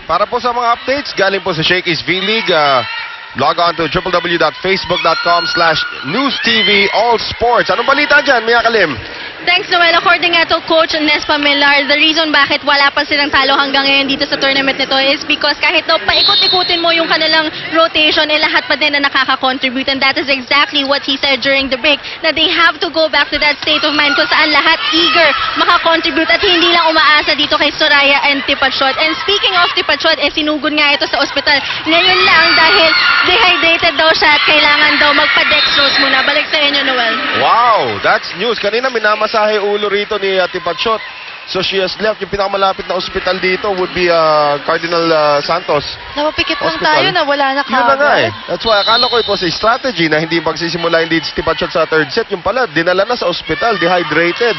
Para po sa mga updates, galing po sa Shakey's V-League, log on to www.facebook.com/NewsTVAllSports. Anong balita dyan, Mia Kalim? Thanks, Noel. According nga to Coach Nespa Millar, the reason bakit wala pa silang talo hanggang ngayon dito sa tournament nito is because kahit daw paikot-ikutin mo yung kanilang rotation, lahat pa din na nakaka-contribute. And that is exactly what he said during the break, na they have to go back to that state of mind kung saan lahat eager makakontribute at hindi lang umaasa dito kay Soraya and Tipachot. And speaking of Tipachot, sinugod nga ito sa ospital. Ngayon lang dahil dehydrated daw siya at kailangan daw magpa-dextrose muna. Balik sa inyo, Noel. Wow, that's news. Kanina minamasahe ulo rito ni Tipachot. So she has left. Yung pinakamalapit na ospital dito would be Cardinal Santos. Napapikit lang Hospital. tayo na wala na Yun na nga eh. kagad. That's why akala ko it was a strategy na hindi magsisimula hindi si Tipachot sa third set. Yung pala, dinala na sa ospital, dehydrated.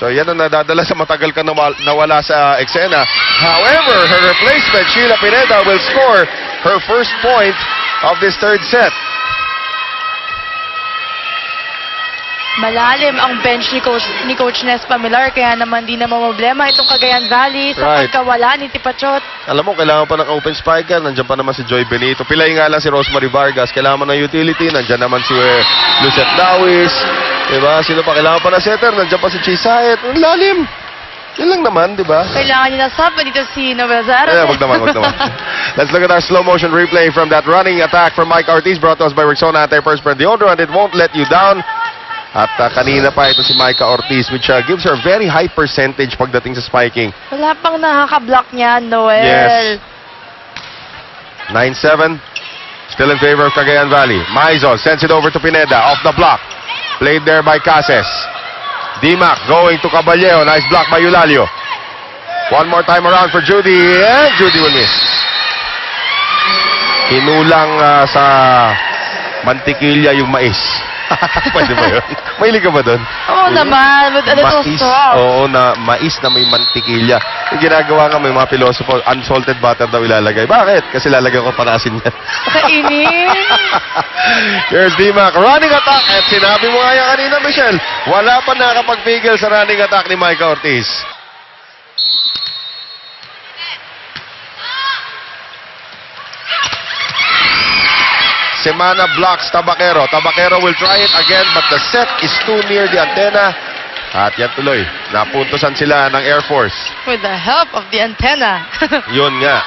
So yan ang nadadala sa matagal ka nawala sa eksena. However, her replacement, Sheila Pineda, will score her first point of this third set. Malalim ang bench ni Coach Nespa Millar, kaya naman di na problema itong Cagayan Valley sa Right. pagkawala ni Tipachot. Alam mo, kailangan pa ng open spiker. Nandiyan pa naman si Joy Benito. Pilay nga lang si Rosemary Vargas. Kailangan mo ng utility. Nandiyan naman si Lucette Dawis. Diba? Sino pa? Kailangan pa ng setter. Nandiyan pa si Chisayet. Ang lalim. Yan lang naman, diba? Kailangan niya na sub, dito si Noel Zara. Wag naman. Let's look at our slow motion replay from that running attack from Mike Ortiz, brought to us by Rexona Antiperspirant deodorant. It won't let you down. At kanina pa ito si Micah Ortiz, which gives her very high percentage pagdating sa spiking. Wala pang nakaka-block niya, Noel. Yes. 9-7. Still in favor of Cagayan Valley. Maizo sends it over to Pineda. Off the block. Played there by Cases. Dimac going to Caballero. Nice block by Eulalio. One more time around for Judy. And Judy will miss. Hinulang sa mantikilya yung mais. Pwede ba yun? Mahilig ka ba doon? Oo naman, with a little Mais. sauce. Oo, na mais na may mantikilya. Yung ginagawa nga may mga pilosopo, unsalted butter daw ilalagay. Bakit? Kasi lalagyan ko panasin yan. Kainin. Here's Dimac, running attack. At sinabi mo nga yan kanina, Michelle, wala pa nakapagpigil sa running attack ni Micah Ortiz. Semana blocks Tabacero. Tabacero will try it again, but the set is too near the antenna. At yan tuloy, napuntosan sila ng Air Force. With the help of the antenna. Yun nga.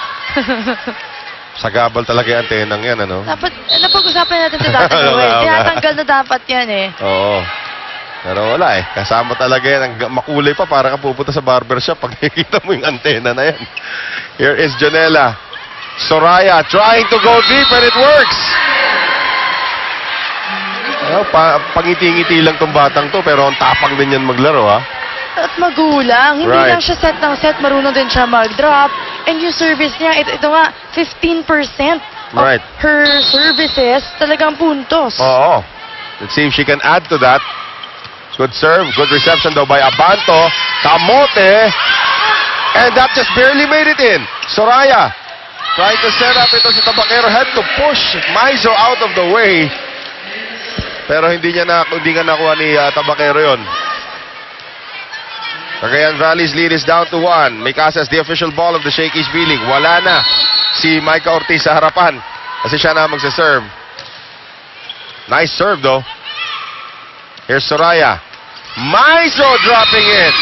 Sagabal talaga yung antenang yan, ano? Dapat, napag-usapan natin sa dati, Noel. Tinatanggal na dapat yan eh. Oo. Pero wala eh. Kasama talaga yan. Ang makulay pa, para ka pupunta sa barbershop pag nakikita mo yung antena na yan. Here is Janela. Soraya trying to go deep and it works. Pangiti-ngiti lang tong batang to, pero ang tapang din yan maglaro, ha? At magulang. Hindi Right. lang siya set ng set, marunong din siya mag-drop. And yung service niya, ito nga, 15% of Right. her services talagang puntos. Oo. Let's see if she can add to that. Good serve, good reception though by Abanto. Kamote. And that just barely made it in. Soraya trying to set up ito si Tabacero. Had to push Maizo out of the way. Pero hindi nga nakuha ni Tabacero yon. Cagayan Valley's lead is down to 1. May Casas the official ball of the Shakey's V-League. Wala na si Micah Ortiz sa harapan kasi siya na magsaserve. Nice serve though. Here's Soraya. Maizo dropping it.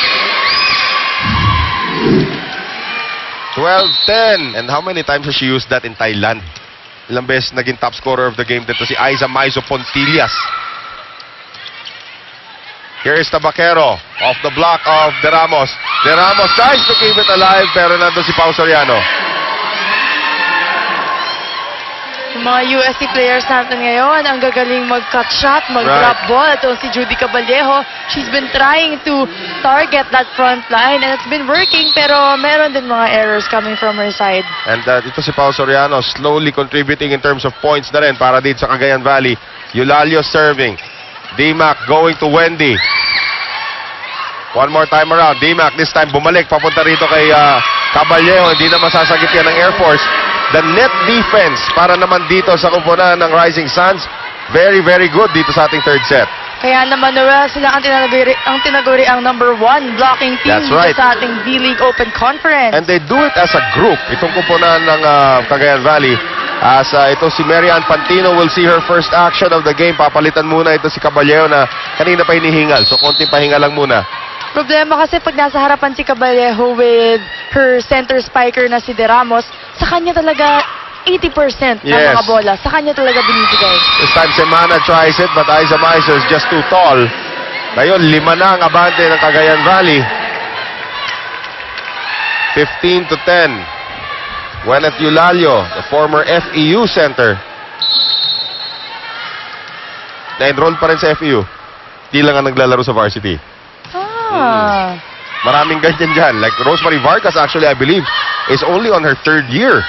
12-10. And how many times has she used that in Thailand? Ilang beses naging top scorer of the game dito si Aiza Maizo Pontillas. Here is Tabacero. Off the block of De Ramos. De Ramos tries to keep it alive pero nandun si Pao Soriano. Yung mga USC players natin ngayon, ang gagaling mag-cut shot, mag-drop Right. ball. Ito si Judy Caballero. She's been trying to target that front line and it's been working pero meron din mga errors coming from her side. And dito si Pao Soriano slowly contributing in terms of points na rin para dito sa Cagayan Valley. Eulalio serving. Dimac going to Wendy. One more time around. Dimac this time bumalik papunta rito kay Caballero. Hindi na masasagip yan ng Air Force. The net defense para naman dito sa kupunan ng Rising Suns. Very, very good dito sa ating third set. Kaya naman, Noel, sila ang tinaguri ang number 1 blocking team That's dito right. sa ating D-League Open Conference. And they do it as a group. Itong kupunan ng Cagayan Valley. As ito si Marian Pantino will see her first action of the game. Papalitan muna ito si Caballero na kanina pa hinihingal. So konting pahinga lang muna. Problema kasi pag nasa harapan si Caballero with her center spiker na si De Ramos, sa kanya talaga 80% ng Yes. mga bola. Sa kanya talaga binibigay. This time Semana tries it but Aiza Maizo is just too tall. Ngayon, 5 na ang abante ng Cagayan Valley. 15-10. Gwyneth Eulalio, the former FEU center. Na-enroll pa rin sa FEU. Di lang ang naglalaro sa varsity. Maraming ganyan dyan. Like Rosemary Vargas actually, I believe, is only on her 3rd year.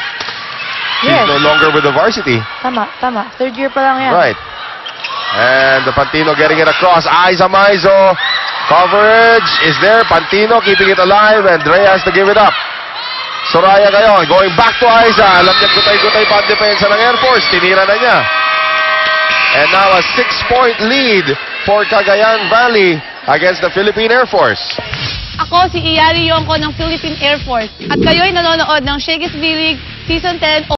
She's Yes. no longer with the varsity. Tama. 3rd year pa lang yan. Right. And the Pantino getting it across. Aiza Maizo. Coverage is there. Pantino keeping it alive and Dre has to give it up. Soraya ngayon going back to Aiza. Alam niya gutay-gutay pa ang depensa ng Air Force. Tinira na niya. And now a 6-point lead for Cagayan Valley against the Philippine Air Force. Ako si Iyari Yongko ng Philippine Air Force at kayo'y nanonood ng Shakey's V-League Season 10